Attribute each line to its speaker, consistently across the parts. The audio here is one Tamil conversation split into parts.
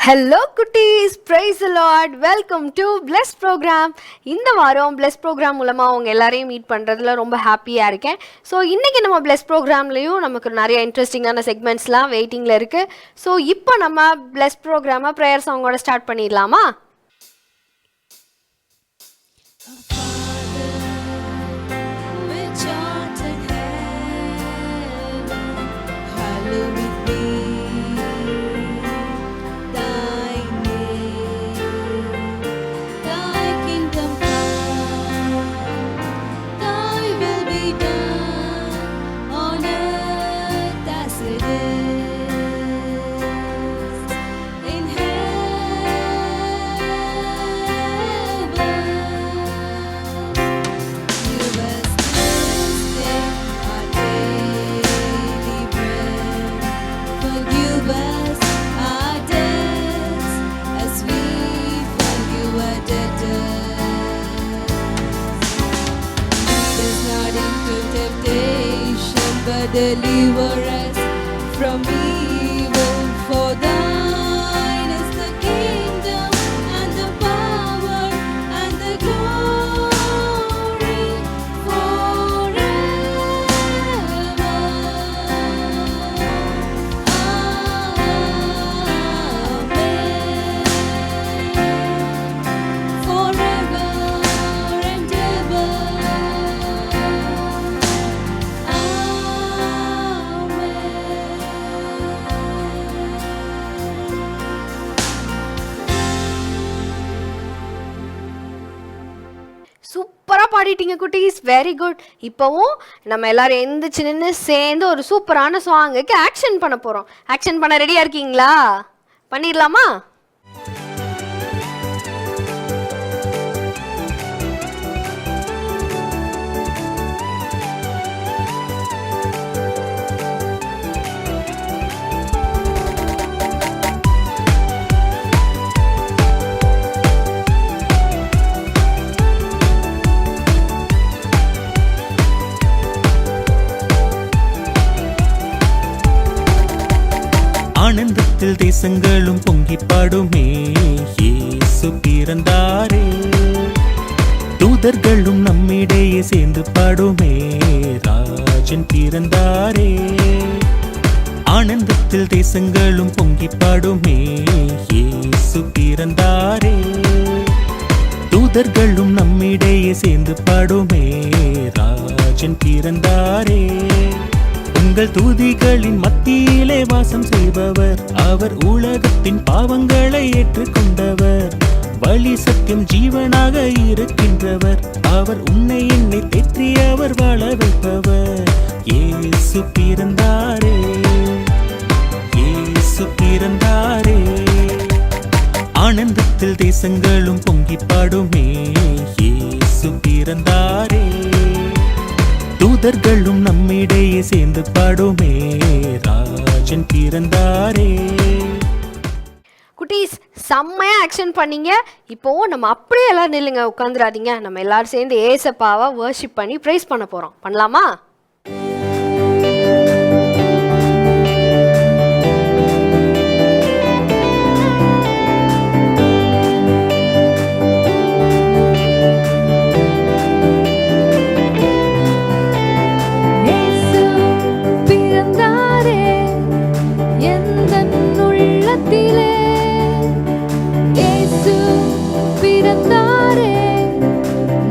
Speaker 1: ஹலோ குட்டீஸ், praise the Lord. Welcome to plus program. இந்த வாரம் பிளஸ் ப்ரோக்ராம் மூலமாக அவங்க எல்லாரையும் மீட் பண்ணுறதுல ரொம்ப ஹாப்பியாக இருக்கேன். ஸோ இன்றைக்கி நம்ம பிளஸ் ப்ரோக்ராம்லேயும் நமக்கு நிறைய இன்ட்ரெஸ்டிங்கான செக்மெண்ட்ஸ்லாம் வெயிட்டிங்கில் இருக்குது. ஸோ இப்போ நம்ம பிளஸ் ப்ரோக்ராமை ப்ரேயர் சாங்கோட ஸ்டார்ட் பண்ணிடலாமா?
Speaker 2: Deliver us from evil, for thine is the kingdom and the power and the glory forever. Amen. Forever and ever.
Speaker 1: சூப்பராக பாடிட்டீங்க குட்டீஸ், வெரி குட். இப்போவும் நம்ம எல்லாரும் எந்திரிச்சு நின்று சேர்ந்து ஒரு சூப்பரான சாங்குக்கு ஆக்ஷன் பண்ண போகிறோம். ஆக்ஷன் பண்ண ரெடியாக இருக்கீங்களா? பண்ணிடலாமா?
Speaker 3: ஆனந்தத்தில் தேசங்களும் பொங்கி பாடுமே, இயேசு பிறந்தாரே. தூதர்களும் நம்மிடையே சேர்ந்து பாடுமே, ராஜன் பிறந்தாரே. ஆனந்தத்தில் தேசங்களும் பொங்கி பாடுமே, இயேசு பிறந்தாரே. தூதர்களும் நம்மிடையே சேர்ந்து பாடுமே, ராஜன் பிறந்தாரே. உங்கள் தூதிகளின் மத்தியிலே வாசம் செய்பவர், அவர் உலகத்தின் பாவங்களை ஏற்றுக்கொண்டவர். வழி சத்தியம் ஜீவனாக இருக்கின்றவர், அவர் உன்னை என்னை தேற்றி அவர் வாழ வைப்பவர். இயேசு பிறந்தாரே, இயேசு பிறந்தாரே. ஆனந்தத்தில் தேசங்களும் பொங்கி பாடுமே, இயேசு பிறந்தாரே. தூதர்களும் நம்மிடையே சேர்ந்து பாடுமே, ராஜன் பிறந்தாரே.
Speaker 1: குட்டீஸ், செம்மையாக ஆக்ஷன் பண்ணீங்க. இப்போவும் நம்ம அப்படியே எல்லாரும் நில்லுங்க, உட்காந்துடாதீங்க. நம்ம எல்லாரும் சேர்ந்து ஏசப்பாவை வர்ஷிப் பண்ணி ப்ரைஸ் பண்ண போகிறோம். பண்ணலாமா?
Speaker 2: பிறந்தாரே,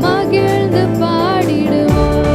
Speaker 2: மகிழ்ந்து பாடிடுவோம்.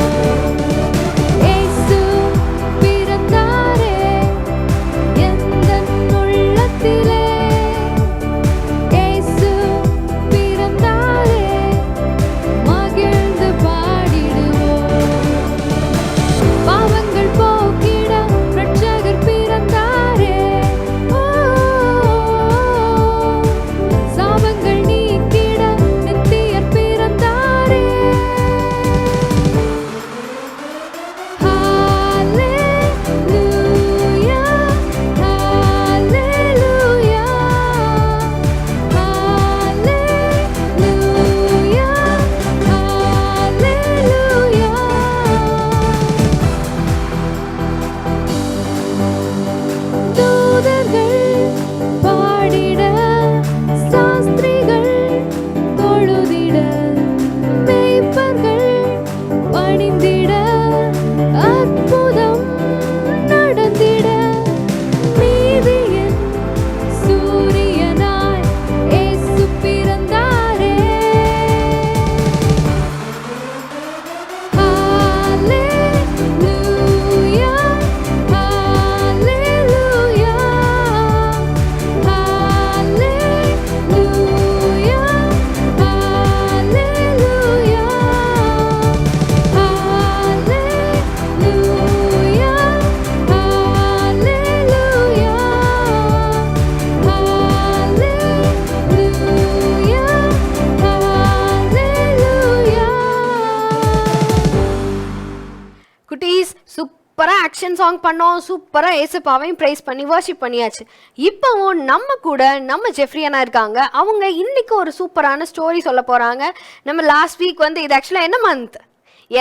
Speaker 1: சூப்பராக ஆக்ஷன் சாங் பண்ணோம், சூப்பராக ஏசப்பாவையும் ப்ரைஸ் பண்ணி வர்ஷிப் பண்ணியாச்சு. இப்போவும் நம்ம கூட நம்ம ஜெஃப்ரி அண்ணா இருக்காங்க. அவங்க இன்னைக்கு ஒரு சூப்பரான ஸ்டோரி சொல்ல போகிறாங்க. நம்ம லாஸ்ட் வீக் வந்து இது ஆக்சுவலாக என்ன மந்த்?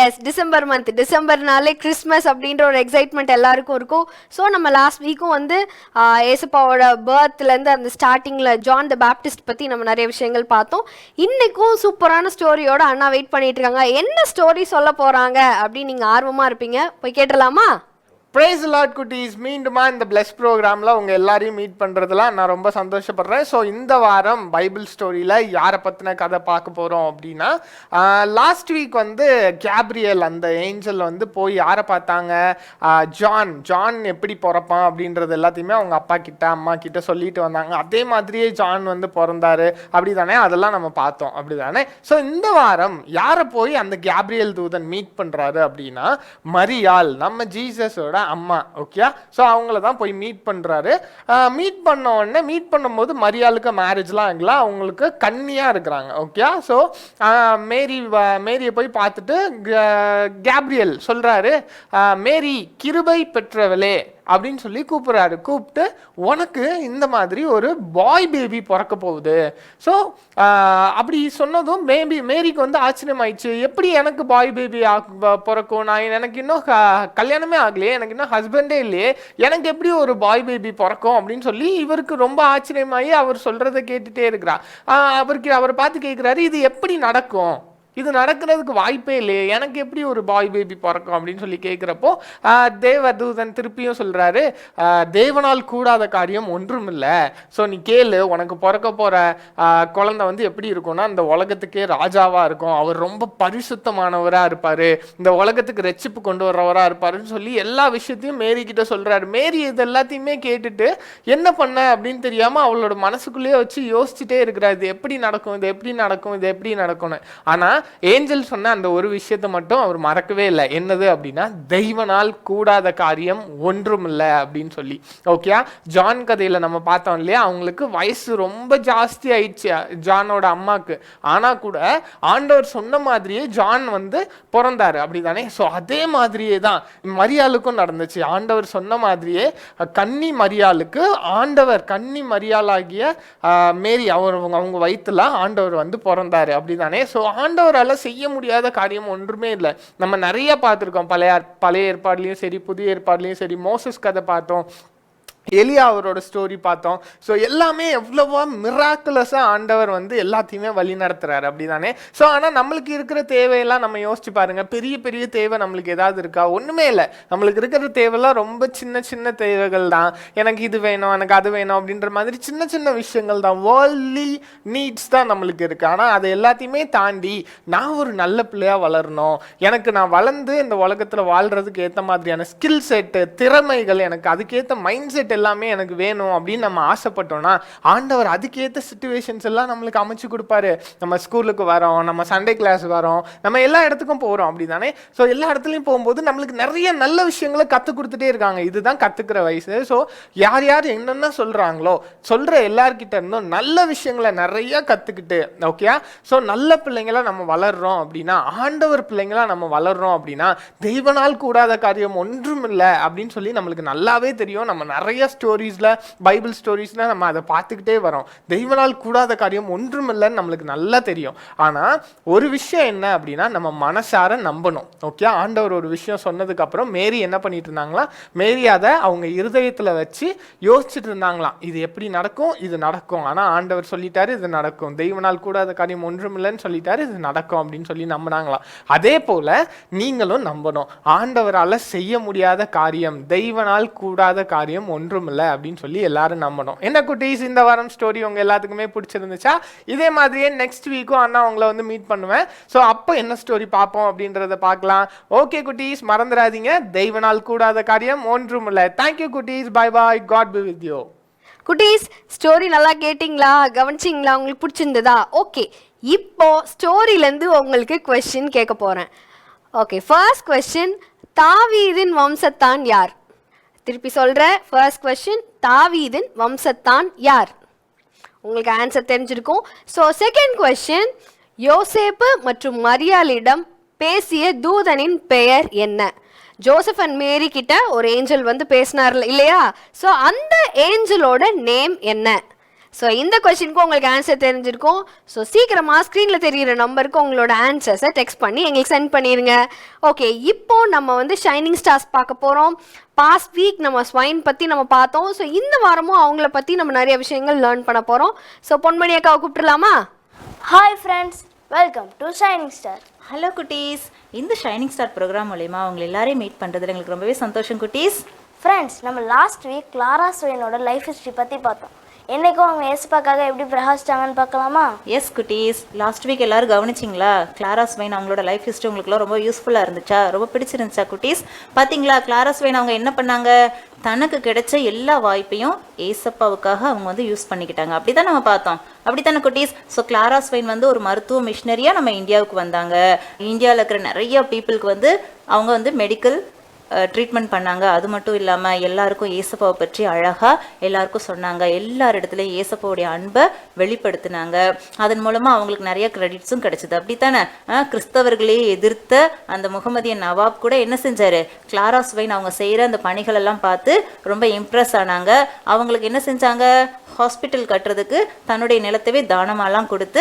Speaker 1: Yes, December month. டிசம்பர்னாலே கிறிஸ்மஸ் அப்படின்ற ஒரு எக்ஸைட்மெண்ட் எல்லாருக்கும் இருக்கும். ஸோ நம்ம லாஸ்ட் வீக்கும் வந்து ஏசப்பாவோட பர்த்லேருந்து அந்த ஸ்டார்டிங்கில் ஜான் த பேப்டிஸ்ட் பற்றி நம்ம நிறைய விஷயங்கள் பார்த்தோம். இன்றைக்கும் சூப்பரான ஸ்டோரியோட அண்ணா வெயிட் பண்ணிட்டு இருக்காங்க. என்ன ஸ்டோரி சொல்ல போகிறாங்க அப்படின்னு நீங்கள் ஆர்வமாக இருப்பீங்க, போய் கேட்டலாமா?
Speaker 4: பிரைஸ் லார்ட் குட்டீஸ், மீண்டுமா இந்த பிளஸ் ப்ரோக்ராமில் உங்கள் எல்லாரையும் மீட் பண்ணுறதுலாம் நான் ரொம்ப சந்தோஷப்படுறேன். ஸோ இந்த வாரம் பைபிள் ஸ்டோரியில் யாரை பற்றின கதை பார்க்க போகிறோம் அப்படின்னா, லாஸ்ட் வீக் வந்து கேப்ரியல் அந்த ஏஞ்சல் வந்து போய் யாரை பார்த்தாங்க? ஜான் எப்படி பிறப்பான் அப்படின்றது எல்லாத்தையுமே அவங்க அப்பா கிட்ட அம்மா கிட்ட சொல்லிட்டு வந்தாங்க. அதே மாதிரியே ஜான் வந்து பிறந்தாரு அப்படி தானே, அதெல்லாம் நம்ம பார்த்தோம் அப்படி தானே. ஸோ இந்த வாரம் யாரை போய் அந்த கேப்ரியல் தூதன் மீட் பண்ணுறாரு அப்படின்னா, மரியாள், நம்ம ஜீசஸோட அம்மா. ஓகே, ஸோ அவங்கள தான் போய் மீட் பண்ணுறாரு. மீட் பண்ண உடனே மீட் பண்ணும்போது மரியாளுக்கு மேரேஜ்லாம் ஆகல, அவங்களுக்கு கன்னியாக இருக்கிறாங்க. ஓகே, ஸோ மேரியை போய் பார்த்துட்டு கேப்ரியல் சொல்கிறாரு, மேரி கிருபை பெற்றவளே அப்படின்னு சொல்லி கூப்பிட்றாரு. கூப்பிட்டு உனக்கு இந்த மாதிரி ஒரு பாய் பேபி பிறக்க போகுது. ஸோ அப்படி சொன்னதும் மேரிக்கு வந்து ஆச்சரியம் ஆயிடுச்சு. எப்படி எனக்கு பாய் பேபி பிறக்கும்? எனக்கு இன்னும் கல்யாணமே ஆகலையே, எனக்கு இன்னும் ஹஸ்பண்டே இல்லையே, எனக்கு எப்படி ஒரு பாய் பேபி பிறக்கும் அப்படின்னு சொல்லி இவருக்கு ரொம்ப ஆச்சரியமாகி அவர் சொல்கிறத கேட்டுகிட்டே இருக்கிறார். அவரை பார்த்து கேட்குறாரு, இது எப்படி நடக்கும்? இது நடக்கிறதுக்கு வாய்ப்பே இல்லையே, எனக்கு எப்படி ஒரு பாய் பேபி பிறக்கும் அப்படின்னு சொல்லி கேட்குறப்போ தேவதூதன் திருப்பியும் சொல்கிறாரு, தேவனால் கூடாத காரியம் ஒன்றும் இல்லை. ஸோ நீ கேளு, உனக்கு பிறக்க போகிற குழந்தை வந்து எப்படி இருக்கும்னா, இந்த உலகத்துக்கே ராஜாவாக இருக்கும், அவர் ரொம்ப பரிசுத்தமானவராக இருப்பார், இந்த உலகத்துக்கு ரட்சிப்பு கொண்டு வர்றவராக இருப்பாருன்னு சொல்லி எல்லா விஷயத்தையும் மேரி கிட்ட சொல்கிறாரு. மேரி இது எல்லாத்தையுமே கேட்டுட்டு என்ன பண்ண அப்படின்னு தெரியாமல் அவளோட மனசுக்குள்ளேயே வச்சு யோசிச்சுட்டே இருக்கிறா, இது எப்படி நடக்கும், இது எப்படி நடக்கும், இது எப்படி நடக்கும்னு. ஆனால் ஏஞ்சல் சொன்ன அந்த ஒரு விஷயத்தை மட்டும் அவர் மறக்கவே இல்லை. என்னது அப்படின்னா, தெய்வனால் கூடாத காரியம் ஒன்றும் இல்லை அப்படின்னு சொல்லி. ஓகே, ஜான் கதையில் நம்ம பார்த்தோம் இல்லையா, அவங்களுக்கு வயசு ரொம்ப ஜாஸ்தி ஆயிடுச்சு ஜானோட அம்மாவுக்கு. ஆனால் கூட ஆண்டவர் சொன்ன மாதிரியே ஜான் வந்து பிறந்தாரு அப்படி தானே. ஸோ அதே மாதிரியே தான் மரியாளுக்கும் நடந்துச்சு. ஆண்டவர் சொன்ன மாதிரியே கன்னி மரியாளுக்கு ஆண்டவர் கன்னி மரியாளாகிய மேரி அவங்க வயிற்றுல ஆண்டவர் வந்து பிறந்தாரு அப்படி தானே. ஸோ ஆண்டவரால் செய்ய முடியாத காரியம் ஒன்றுமே இல்லை. நம்ம நிறைய பார்த்துருக்கோம், பழைய ஏற்பாடுலையும் சரி புதிய ஏற்பாடுலையும் சரி. மோசஸ் கதை பார்த்தோம், எலியா அவரோட ஸ்டோரி பார்த்தோம். ஸோ எல்லாமே எவ்வளவோ மிராக்குலஸாக ஆண்டவர் வந்து எல்லாத்தையுமே வழி நடத்துறாரு அப்படி தானே. ஸோ ஆனால் நம்மளுக்கு இருக்கிற தேவையெல்லாம் நம்ம யோசிச்சு பாருங்க, பெரிய பெரிய தேவை நம்மளுக்கு ஏதாவது இருக்கா? ஒன்றுமே இல்லை. நம்மளுக்கு இருக்கிற தேவையெல்லாம் ரொம்ப சின்ன சின்ன தேவைகள் தான். எனக்கு இது வேணும், எனக்கு அது வேணும் அப்படின்ற மாதிரி சின்ன சின்ன விஷயங்கள் தான், வேர்ல்ட்லி நீட்ஸ் தான் நம்மளுக்கு இருக்குது. ஆனால் அதை எல்லாத்தையுமே தாண்டி நான் ஒரு நல்ல பிள்ளையாக வளரணும், எனக்கு நான் வளர்ந்து இந்த உலகத்தில் வாழ்கிறதுக்கு ஏற்ற மாதிரியான ஸ்கில் செட்டு, திறமைகள், எனக்கு அதுக்கேற்ற மைண்ட் செட் எல்லாமே எனக்கு வேணும் அப்படின்னு நம்ம ஆசைப்பட்டோம்னா ஆண்டவர் அதுக்கேற்ற சிச்சுவேஷன்ஸ் எல்லாம் நம்மளுக்கு அமைச்சு கொடுப்பாரு. நம்ம ஸ்கூலுக்கு வரோம், நம்ம சண்டே கிளாஸ் வரோம், நம்ம எல்லா இடத்துக்கும் போகிறோம் அப்படி தானே. ஸோ எல்லா இடத்துலையும் போகும்போது நம்மளுக்கு நிறைய நல்ல விஷயங்களை கற்றுக் கொடுத்துட்டே இருக்காங்க. இதுதான் கற்றுக்கிற வயசு. ஸோ யார் யார் என்னென்ன சொல்கிறாங்களோ சொல்கிற எல்லார்கிட்ட இருந்தும் நல்ல விஷயங்களை நிறைய கற்றுக்கிட்டு, ஓகே, ஸோ நல்ல பிள்ளைங்களா நம்ம வளர்கிறோம் அப்படின்னா, ஆண்டவர் பிள்ளைங்களா நம்ம வளர்கிறோம் அப்படின்னா, தெய்வனால் கூடாத காரியம் ஒன்றும் இல்லை அப்படின்னு சொல்லி நம்மளுக்கு நல்லாவே தெரியும். நம்ம நிறைய ஸ்டோரிஸில் பைபிள் ஸ்டோரிஸில் நம்ம அதை பார்த்துக்கிட்டே வரோம். தெய்வனால் கூடாத காரியம் ஒன்றும் இல்லைன்னு நம்மளுக்கு நல்லா தெரியும். ஆனால் ஒரு விஷயம் என்ன அப்படின்னா, நம்ம மனசார நம்பணும். ஓகே, ஆண்டவர் ஒரு விஷயம் சொன்னதுக்கப்புறம் மேரி என்ன பண்ணிட்டு இருந்தாங்களா, மேரி அதை அவங்க இருதயத்தில் வச்சு யோசிச்சுட்டு இருந்தாங்களாம், இது எப்படி நடக்கும், இது நடக்கும், ஆனால் ஆண்டவர் சொல்லிட்டாரு இது நடக்கும், தெய்வனால் கூடாத காரியம் ஒன்றும் இல்லைன்னு சொல்லிட்டாரு, இது நடக்கும் அப்படின்னு சொல்லி நம்பினாங்களாம். அதே போல் நீங்களும் நம்பணும், ஆண்டவரால் செய்ய முடியாத காரியம், தெய்வனால் கூடாத காரியம் ஒன்றும் இல்லை அப்படின்னு சொல்லி எல்லாரும் நம்பணும். என்ன குட்டீஸ், இந்த வாரம் ஸ்டோரி உங்க எல்லாத்துக்குமே பிடிச்சிருந்துச்சா? இதே மாதிரியே நெக்ஸ்ட் வீக்கும் அண்ணா உங்களை வந்து மீட் பண்ணுவேன். ஸோ அப்போ என்ன ஸ்டோரி பார்ப்போம் அப்படின்றத பார்க்கலாம். ஓகே குட்டீஸ், மறந்துடாதீங்க, தெய்வனால் கூடாத காரியம் ஒன்றும் இல்லை. தேங்க்யூ குட்டீஸ், bye bye, God be with you.
Speaker 1: குட்டீஸ், ஸ்டோரி நல்லா கேட்டிங்களா, கவனிச்சிங்களா, உங்களுக்கு பிடிச்சிருந்ததா? ஓகே, இப்போ ஸ்டோரியிலேருந்து உங்களுக்கு கொஸ்டின் கேட்க போகிறேன். ஓகே, ஃபர்ஸ்ட் கொஸ்டின், தாவீதின் வம்சத்தான் யார்? திருப்பி சொல்கிறேன், ஃபர்ஸ்ட் கொஸ்டின், தாவீதின் வம்சத்தான் யார்? உங்களுக்கு ஆன்சர் தெரிஞ்சிருக்கும். ஸோ செகண்ட் கொஸ்டின், யோசேப்பு மற்றும் மரியாளிடம் பேசிய தூதனின் பெயர் என்ன? ஜோசப் அண்ட் மேரி கிட்ட ஒரு ஏஞ்சல் வந்து பேசினார் இல்லையா? ஸோ அந்த ஏஞ்சலோட நேம் என்ன? ஸோ இந்த கொஸ்டினுக்கு உங்களுக்கு ஆன்சர் தெரிஞ்சிருக்கும். ஸோ சீக்கிரமாக ஸ்க்ரீனில் தெரிகிற நம்பருக்கு உங்களோட ஆன்சர்ஸை டெக்ஸ்ட் பண்ணி எங்களுக்கு சென்ட் பண்ணிடுங்க. ஓகே, இப்போ நம்ம வந்து ஷைனிங் ஸ்டார்ஸ் பார்க்க போகிறோம். பாஸ்ட் வீக் நம்ம ஸ்வைன் பற்றி நம்ம பார்த்தோம். ஸோ இந்த வாரமும் அவங்கள பற்றி நம்ம நிறைய விஷயங்கள் லேர்ன் பண்ண போகிறோம். ஸோ பொன்மணி அக்காவை கூப்பிட்டுலாமா?
Speaker 5: Hi friends, welcome to shining star.
Speaker 6: Hello குட்டீஸ், இந்த ஷைனிங் ஸ்டார் ப்ரோக்ராம் மூலயமா அவங்க எல்லாரையும் மீட் பண்ணுறதுல எங்களுக்கு ரொம்பவே சந்தோஷம் குட்டீஸ்.
Speaker 5: ஃப்ரெண்ட்ஸ், நம்ம லாஸ்ட் வீக் கிளாரா ஸ்வைனோட லைஃப் ஹிஸ்ட்ரி பற்றி பார்த்தோம். என்னைக்கும் அவங்க ஏசப்பாக்காக எப்படி பிரகாசிச்சாங்கன்னு பார்க்கலாமா?
Speaker 6: எஸ் குட்டீஸ், லாஸ்ட் வீக் எல்லாரும் கவனிச்சிங்களா? கிளாரா ஸ்வைன் அவங்களோட லைஃப் ஹிஸ்ட்ரி உங்களுக்குலாம் ரொம்ப யூஸ்ஃபுல்லாக இருந்துச்சா? ரொம்ப பிடிச்சிருந்துச்சா குட்டீஸ்? பார்த்தீங்களா, கிளாரா ஸ்வைன் அவங்க என்ன பண்ணாங்க? தனக்கு கிடைச்ச எல்லா வாய்ப்பையும் ஏசப்பாவுக்காக அவங்க வந்து யூஸ் பண்ணிக்கிட்டாங்க. அப்படி தான் நம்ம பார்த்தோம். அப்படித்தானே குட்டீஸ்? ஸோ கிளாரா ஸ்வைன் வந்து ஒரு மருத்துவ மிஷினரியாக நம்ம இந்தியாவுக்கு வந்தாங்க. இந்தியாவில் இருக்கிற நிறைய பீப்புளுக்கு வந்து அவங்க வந்து மெடிக்கல் ட்ரீட்மெண்ட் பண்ணாங்க. அது மட்டும் இல்லாமல் எல்லாருக்கும் ஏசப்பாவை பற்றி அழகாக எல்லாருக்கும் சொன்னாங்க. எல்லாரிடத்துலையும் ஏசப்பாவுடைய அன்பை வெளிப்படுத்தினாங்க. அதன் மூலமாக அவங்களுக்கு நிறைய கிரெடிட்ஸும் கிடைச்சிது. அப்படித்தானே? கிறிஸ்தவர்களே எதிர்த்த அந்த முகமதியன் நவாப் கூட என்ன செஞ்சார்? கிளாரா ஸ்வைன் அவங்க செய்கிற அந்த பணிகளெல்லாம் பார்த்து ரொம்ப இம்ப்ரெஸ் ஆனாங்க. அவங்களுக்கு என்ன செஞ்சாங்க? ஹாஸ்பிட்டல் கட்டுறதுக்கு தன்னுடைய நிலத்தவே தானமாலாம் கொடுத்து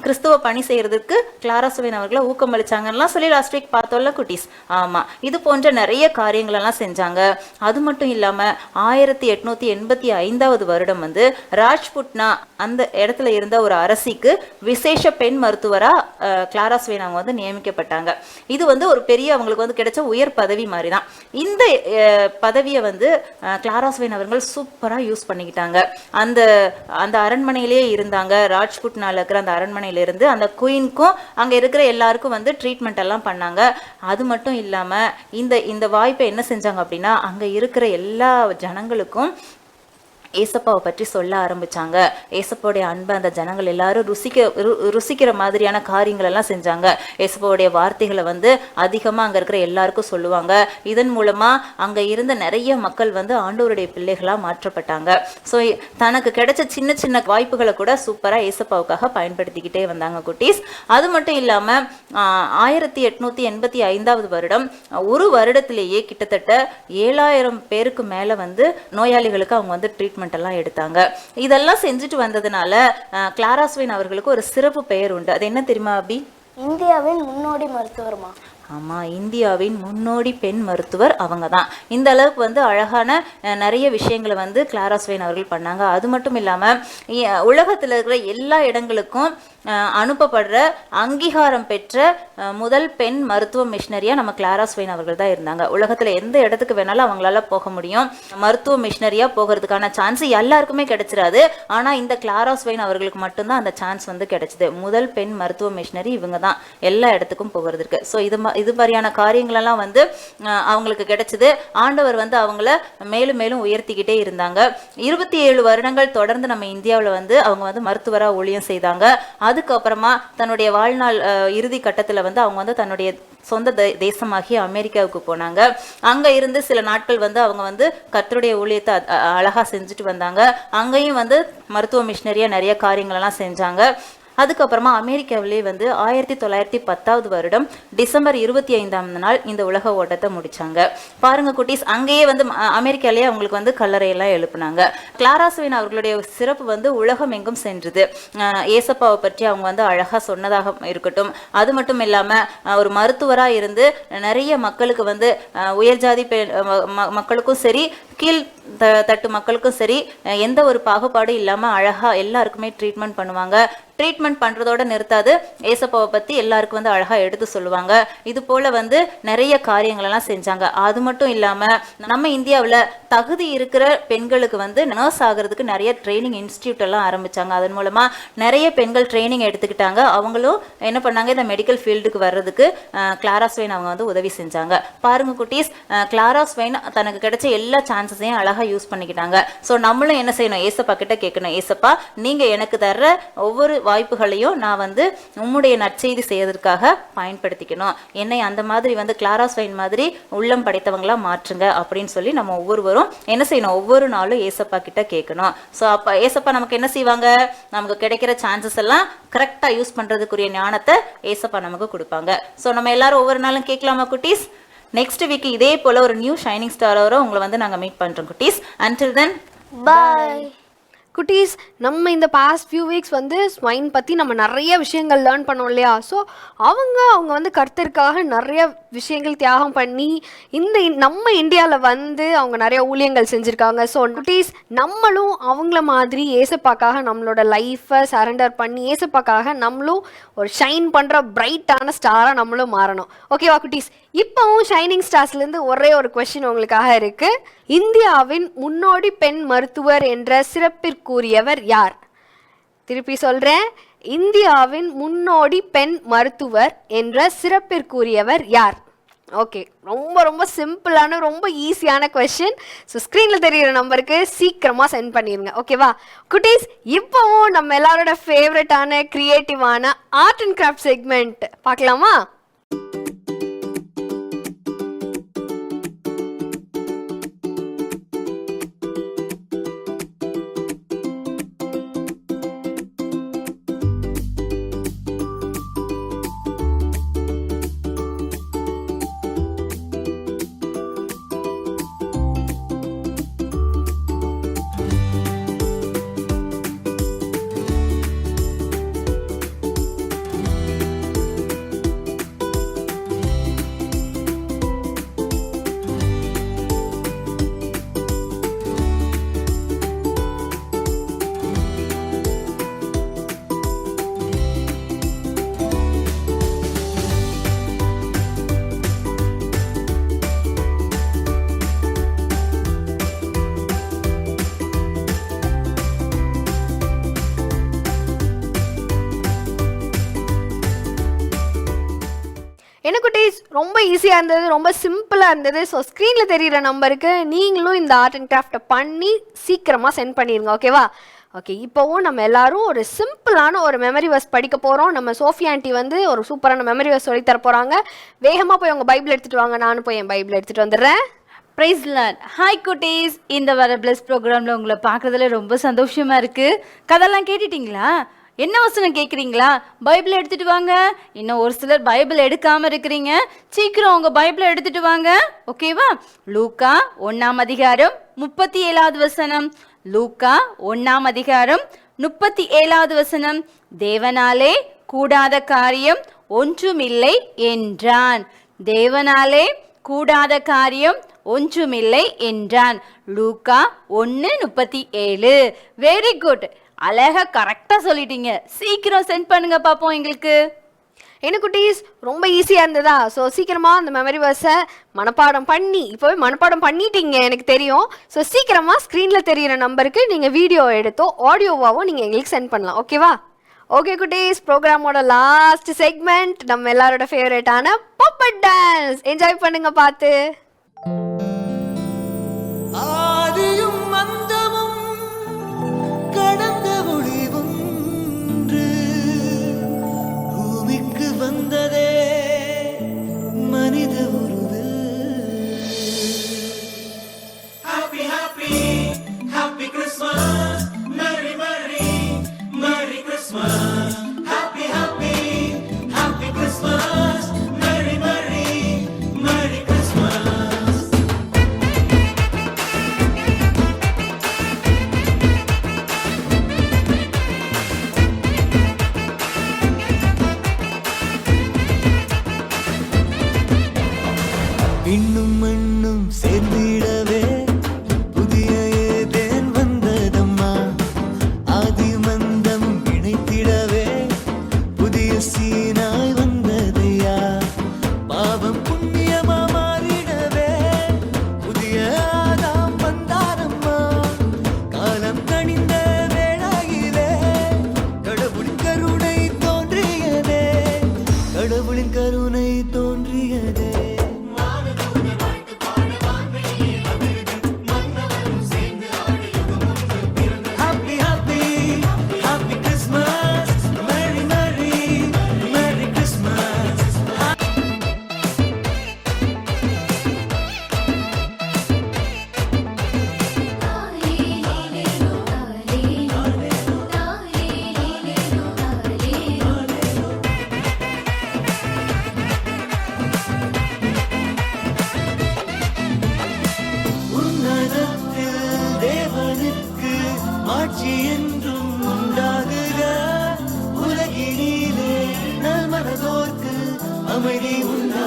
Speaker 6: கிறிஸ்துவ பணி செய்கிறதுக்கு கிளாரா ஸ்வைன் அவர்களை ஊக்கமளிச்சாங்கலாம் சொல்லி லாஸ்ட் வீக் பார்த்தோம்ல குட்டீஸ். ஆமாம், இது போன்ற நிறைய காரியங்களெல்லாம் செஞ்சாங்க. அது மட்டும் இல்லாமல் 1885 வருடம் வந்து ராஜ்புட்னா அந்த இடத்துல இருந்த ஒரு அரசிக்கு விசேஷ பெண் மருத்துவராக கிளாரா ஸ்வைன் அவங்க வந்து நியமிக்கப்பட்டாங்க. இது வந்து ஒரு பெரிய அவங்களுக்கு வந்து கிடைச்ச உயர் பதவி மாதிரி தான். இந்த பதவியை வந்து கிளாரா ஸ்வைன் அவர்கள் சூப்பராக யூஸ் பண்ணிக்கிட்டாங்க. அந்த அந்த அரண்மனையிலேயே இருந்தாங்க. ராஜ்புட்னால இருக்கிற அந்த அரண்மனையில இருந்து அந்த குயின்க்கும் அங்கே இருக்கிற எல்லாருக்கும் வந்து ட்ரீட்மெண்ட் எல்லாம் பண்ணாங்க. அது மட்டும் இல்லாமல் இந்த வாய்ப்பை என்ன செஞ்சாங்க அப்படின்னா, அங்கே இருக்கிற எல்லா ஜனங்களுக்கும் ஏசப்பாவை பற்றி சொல்ல ஆரம்பிச்சாங்க. ஏசப்பாவுடைய அன்பை அந்த ஜனங்கள் எல்லாரும் ருசிக்கிற மாதிரியான காரியங்கள் எல்லாம் செஞ்சாங்க. ஏசப்பாவுடைய வார்த்தைகளை வந்து அதிகமாக அங்கே இருக்கிற எல்லாருக்கும் சொல்லுவாங்க. இதன் மூலமாக அங்கே இருந்த நிறைய மக்கள் வந்து ஆண்டவருடைய பிள்ளைகளாக மாற்றப்பட்டாங்க. ஸோ தனக்கு கிடைச்ச சின்ன சின்ன வாய்ப்புகளை கூட சூப்பராக ஏசப்பாவுக்காக பயன்படுத்திக்கிட்டே வந்தாங்க குட்டீஸ். அது மட்டும் இல்லாமல் 1885 வருடம் ஒரு வருடத்திலேயே கிட்டத்தட்ட 7000 பேருக்கு மேலே வந்து நோயாளிகளுக்கு அவங்க வந்து ட்ரீட்மெண்ட் எல்லாம் எடுத்தாங்க. இதெல்லாம் செஞ்சுட்டு வந்ததுனால கிளாரா ஸ்வைன் அவர்களுக்கு ஒரு சிறப்பு பெயர் உண்டு. அது என்ன தெரியுமா அபி?
Speaker 5: இந்தியாவின் முன்னோடி மருத்துவர்மா.
Speaker 6: ஆமாம், இந்தியாவின் முன்னோடி பெண் மருத்துவர் அவங்க தான். இந்த அளவுக்கு வந்து அழகான நிறைய விஷயங்களை வந்து கிளாரா ஸ்வைன் அவர்கள் பண்ணாங்க. அது மட்டும் இல்லாமல் உலகத்தில் இருக்கிற எல்லா இடங்களுக்கும் அனுப்பப்படுற அங்கீகாரம் பெற்ற முதல் பெண் மருத்துவ மிஷினரியாக நம்ம கிளாரா ஸ்வைன் அவர்கள் தான் இருந்தாங்க. உலகத்தில் எந்த இடத்துக்கு வேணாலும் அவங்களால போக முடியும். மருத்துவ மிஷினரியாக போகிறதுக்கான சான்ஸ் எல்லாருக்குமே கிடைச்சிடாது. ஆனால் இந்த கிளாரா ஸ்வைன் அவர்களுக்கு மட்டும்தான் அந்த சான்ஸ் வந்து கிடைச்சிது. முதல் பெண் மருத்துவ மிஷினரி இவங்க தான் எல்லா இடத்துக்கும் போகிறதுக்கு. ஸோ இது மாதிரியான காரியங்களெல்லாம் வந்து அவங்களுக்கு கிடைச்சிது. ஆண்டவர் வந்து அவங்கள மேலும் மேலும் உயர்த்திக்கிட்டே இருந்தாங்க. 27 வருடங்கள் தொடர்ந்து நம்ம இந்தியாவில் வந்து அவங்க வந்து மருத்துவராக ஊழியம் செய்தாங்க. அதுக்கப்புறமா தன்னுடைய வாழ்நாள் இறுதி கட்டத்தில் வந்து அவங்க வந்து தன்னுடைய சொந்த தேசமாகிய அமெரிக்காவுக்கு போனாங்க. அங்கே இருந்து சில நாட்கள் வந்து அவங்க வந்து கர்த்தருடைய ஊழியத்தை அழகாக செஞ்சுட்டு வந்தாங்க. அங்கேயும் வந்து மருத்துவ மிஷினரியாக நிறைய காரியங்களெல்லாம் செஞ்சாங்க. அதுக்கப்புறமா அமெரிக்காவிலே வந்து 1910 வருடம் டிசம்பர் 25 இந்த உலக ஓட்டத்தை முடிச்சாங்க. பாருங்க குட்டீஸ், அங்கேயே வந்து அமெரிக்காலேயே அவங்களுக்கு வந்து கல்லறையெல்லாம் எழுப்புனாங்க. கிளாரா ஸ்வைன் அவர்களுடைய சிறப்பு வந்து உலகம் எங்கும் சென்றது. ஏசப்பாவை பற்றி அவங்க வந்து அழகாக சொன்னதாக இருக்கட்டும். அது மட்டும் இல்லாமல் ஒரு மருத்துவராக இருந்து நிறைய மக்களுக்கு வந்து உயர்ஜாதி மக்களுக்கும் சரி கீழ் தட்டு மக்களுக்கும் சரி எந்த ஒரு பாகுபாடும் இல்லாமல் அழகாக எல்லாருக்குமே ட்ரீட்மெண்ட் பண்ணுவாங்க. ட்ரீட்மெண்ட் பண்ணுறதோட நிறுத்தாது, ஏசப்பாவை பற்றி எல்லாருக்கும் வந்து அழகாக எடுத்து சொல்லுவாங்க. இது போல் வந்து நிறைய காரியங்களெல்லாம் செஞ்சாங்க. அது மட்டும் இல்லாமல் நம்ம இந்தியாவில் தகுதி இருக்கிற பெண்களுக்கு வந்து நர்ஸ் ஆகிறதுக்கு நிறைய ட்ரைனிங் இன்ஸ்டியூட் எல்லாம் ஆரம்பித்தாங்க. அதன் மூலமாக நிறைய பெண்கள் ட்ரைனிங் எடுத்துக்கிட்டாங்க. அவங்களும் என்ன பண்ணாங்க, இந்த மெடிக்கல் ஃபீல்டுக்கு வர்றதுக்கு கிளாரா ஸ்வைன் அவங்க வந்து உதவி செஞ்சாங்க. பாருங்க குட்டீஸ், கிளாரா ஸ்வைன் தனக்கு கிடைச்ச எல்லா சான்சஸையும் அழகாக யூஸ் பண்ணிக்கிட்டாங்க. ஸோ நம்மளும் என்ன செய்யணும், ஏசப்பா கிட்ட கேட்கணும், ஏசப்பா நீங்கள் எனக்கு தர்ற ஒவ்வொரு வாய்ப்புகளையும் நான் வந்து உம்முடைய நற்செய்தி செய்வதற்காக பயன்படுத்திக்கணும். என்னை அந்த மாதிரி வந்து கிளாரா ஸ்வைன் மாதிரி உள்ளம் படைத்தவங்களா மாற்றுங்க அப்படின்னு சொல்லி நம்ம ஒவ்வொருவரும் என்ன செய்யணும், ஒவ்வொரு நாளும் ஏசப்பா கிட்ட கேட்கணும். ஸோ அப்போ ஏசப்பா நமக்கு என்ன செய்வாங்க, நமக்கு கிடைக்கிற சான்சஸ் எல்லாம் கரெக்டாக யூஸ் பண்ணுறதுக்குரிய ஞானத்தை ஏசப்பா நமக்கு கொடுப்பாங்க. ஸோ நம்ம எல்லாரும் ஒவ்வொரு நாளும் கேட்கலாமா குட்டீஸ்? நெக்ஸ்ட் வீக் இதே போல் ஒரு நியூ ஷைனிங் ஸ்டாரோட உங்களை வந்து நாங்கள் மீட் பண்ணுறோம் குட்டீஸ். அன்டில் தென்
Speaker 5: பாய்.
Speaker 1: குட்டீஸ், நம்ம இந்த பாஸ்ட் ஃபியூ வீக்ஸ் வந்து ஸ்வைன் பற்றி நம்ம நிறைய விஷயங்கள் லேர்ன் பண்ணோம் இல்லையா? ஸோ அவங்க வந்து கர்த்தருக்காக நிறைய விஷயங்கள் தியாகம் பண்ணி நம்ம இந்தியாவில் வந்து அவங்க நிறைய ஊழியங்கள் செஞ்சுருக்காங்க. ஸோ குட்டீஸ், நம்மளும் அவங்கள மாதிரி ஏசப்பாக்காக நம்மளோட லைஃப்பை சரண்டர் பண்ணி ஏசப்பாக்காக நம்மளும் ஒரு ஷைன் பண்ணுற பிரைட்டான ஸ்டாராக நம்மளும் மாறணும். ஓகேவா குட்டீஸ்? இப்போவும் ஷைனிங் ஸ்டார்ஸ்லேருந்து ஒரே ஒரு கொஸ்டின் உங்களுக்காக இருக்குது. இந்தியாவின் முன்னோடி பெண் மருத்துவர் என்ற சிறப்பிற்குரியவர் யார்? திருப்பி சொல்கிறேன், இந்தியாவின் முன்னோடி பெண் மருத்துவர் என்ற சிறப்பிற்குரியவர் யார்? ஓகே, ரொம்ப ரொம்ப சிம்பிளான ரொம்ப ஈஸியான கொஸ்டின். ஸோ ஸ்க்ரீனில் தெரிகிற நம்பருக்கு சீக்கிரமாக சென்ட் பண்ணிடுங்க. ஓகேவா குட்டீஸ்? இப்போவும் நம்ம எல்லாரோட ஃபேவரட்டான க்ரியேட்டிவான ஆர்ட் அண்ட் கிராஃப்ட் செக்மெண்ட் பார்க்கலாமா? என்ன குட்டீஸ், ரொம்ப ஈஸியாக இருந்தது, ரொம்ப சிம்பிளாக இருந்தது. ஸோ ஸ்க்ரீனில் தெரிகிற நம்பருக்கு நீங்களும் இந்த ஆர்ட் அண்ட் கிராஃப்டை பண்ணி சீக்கிரமாக சென்ட் பண்ணிடுங்க. ஓகேவா? ஓகே, இப்போவும் நம்ம எல்லாரும் ஒரு சிம்பிளான ஒரு மெமரி வர்ஸ் படிக்க போகிறோம். நம்ம சோஃபி ஆண்டி வந்து ஒரு சூப்பரான மெமரி வர்ஸ் சொல்லி தர போகிறாங்க. வேகமாக போய் உங்கள் பைபிள் எடுத்துகிட்டு வாங்க, நானும் போய் என் பைபிள் எடுத்துகிட்டு வந்துடுறேன்.
Speaker 2: Price Lord. ஹாய் குட்டீஸ், இந்த வர பிளஸ் ப்ரோக்ராமில் உங்களை பார்க்குறதுல ரொம்ப சந்தோஷமாக இருக்குது. கதெல்லாம் கேட்டுட்டிங்களா? என்ன வசனம் கேட்குறீங்களா? பைபிள் எடுத்துகிட்டு வாங்க. இன்னும் ஒரு சிலர் பைபிள் எடுக்காமல் இருக்கிறீங்க. சீக்கிரம் உங்கள் பைபிளை எடுத்துகிட்டு வாங்க. ஓகேவா? லூக்கா 1ஆம் அதிகாரம் 37வது வசனம். லூக்கா 1ஆம் அதிகாரம் 37வது வசனம். தேவனாலே கூடாத காரியம் ஒன்றுமில்லை என்றான். தேவனாலே கூடாத காரியம் ஒன்றுமில்லை என்றான். லூக்கா 1:37. வெரி குட், அழகா கரெக்டாக சொல்லிட்டீங்க. சீக்கிரம் சென்ட் பண்ணுங்க பார்ப்போம் எங்களுக்கு.
Speaker 1: என்ன குட்டீஸ், ரொம்ப ஈஸியாக இருந்ததா? ஸோ சீக்கிரமாக அந்த மெமரி வர்ஸை மனப்பாடம் பண்ணி இப்போவே மனப்பாடம் பண்ணிட்டீங்க எனக்கு தெரியும். ஸோ சீக்கிரமாக ஸ்க்ரீனில் தெரிகிற நம்பருக்கு நீங்கள் வீடியோ எடுத்தோ ஆடியோவாவோ நீங்கள் எங்களுக்கு சென்ட் பண்ணலாம். ஓகேவா? ஓகே குட்டீஸ், ப்ரோக்ராமோட லாஸ்ட் செக்மெண்ட் நம்ம எல்லாரோட ஃபேவரட்டான பப்பட் டான்ஸ். என்ஜாய் பண்ணுங்க பார்த்து.
Speaker 7: ஆதியும் அந்தமும் கடந்த ஒளிவொன்று பூமிக்கு வந்ததே மனித உருவில். Happy happy happy Christmas, Merry Merry Merry Christmas. Happy happy happy Christmas, Merry Merry Merry Christmas. விண்ணும் மண்ணும் சேர்ந்திடவே புதிய ஏதேன் வந்ததம்மா. ஆதி மந்தம் இணைத்திடவே புதிய சீனாய் வந்ததையா. பாவம் புண்ணியமா மாறிடவே புதிய ஆதாம் வந்தாரம்மா. காலம் கனிந்த வேளையிலே கடவுளின் கருணை தோன்றியதே. கடவுளின் கருணை தோன்றியதே.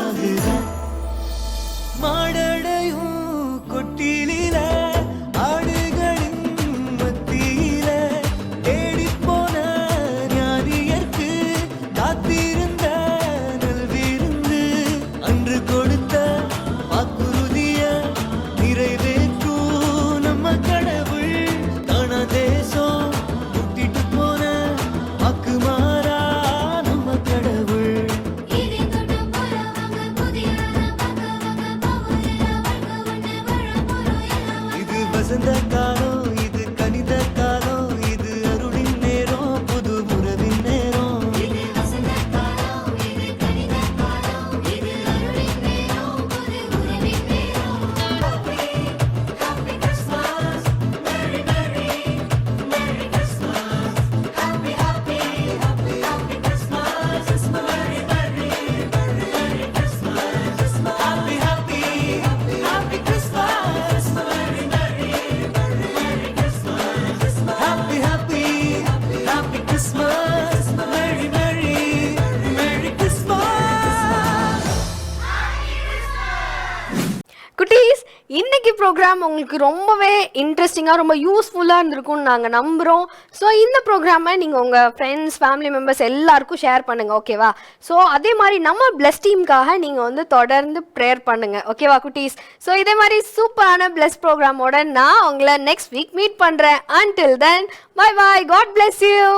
Speaker 7: ஆகுற மாடடையும் கொட்டிலில ஆடுகளின் மத்தியில தேடிப்போன ஞானியர்க்கு காத்திருந்த நல்விருந்து அன்று கொடுத்த வாக்குறுதிய நிறைவேற்றும் நம்ம கடவுள் தானா தேசம் விட்டுட்டு போன வாக்கு மாறா நம்ம கடவுள் இது வசந்த காலம் இது கனித காலம் இது அருளின் நேரம் புது உறவின் நேரம் Happy, happy, happy Christmas. Merry, merry, merry Christmas.
Speaker 1: குட்டீஸ், இன்னைக்கு ப்ரோக்ராம் உங்களுக்கு ரொம்பவே இன்ட்ரெஸ்டிங்காக ரொம்ப யூஸ்ஃபுல்லாக இருந்திருக்கும்னு நாங்கள் நம்புகிறோம். ஸோ இந்த ப்ரோக்ராமை நீங்கள் உங்கள் ஃப்ரெண்ட்ஸ் ஃபேமிலி மெம்பர்ஸ் எல்லாருக்கும் ஷேர் பண்ணுங்கள், ஓகேவா? ஸோ அதே மாதிரி நம்ம பிளஸ் டீமுக்காக நீங்கள் வந்து தொடர்ந்து ப்ரேயர் பண்ணுங்கள், ஓகேவா குட்டீஸ்? ஸோ இதே மாதிரி சூப்பரான பிளஸ் ப்ரோக்ராமோட நான் உங்களை நெக்ஸ்ட் வீக் மீட் பண்ணுறேன். Until then bye bye, God bless you.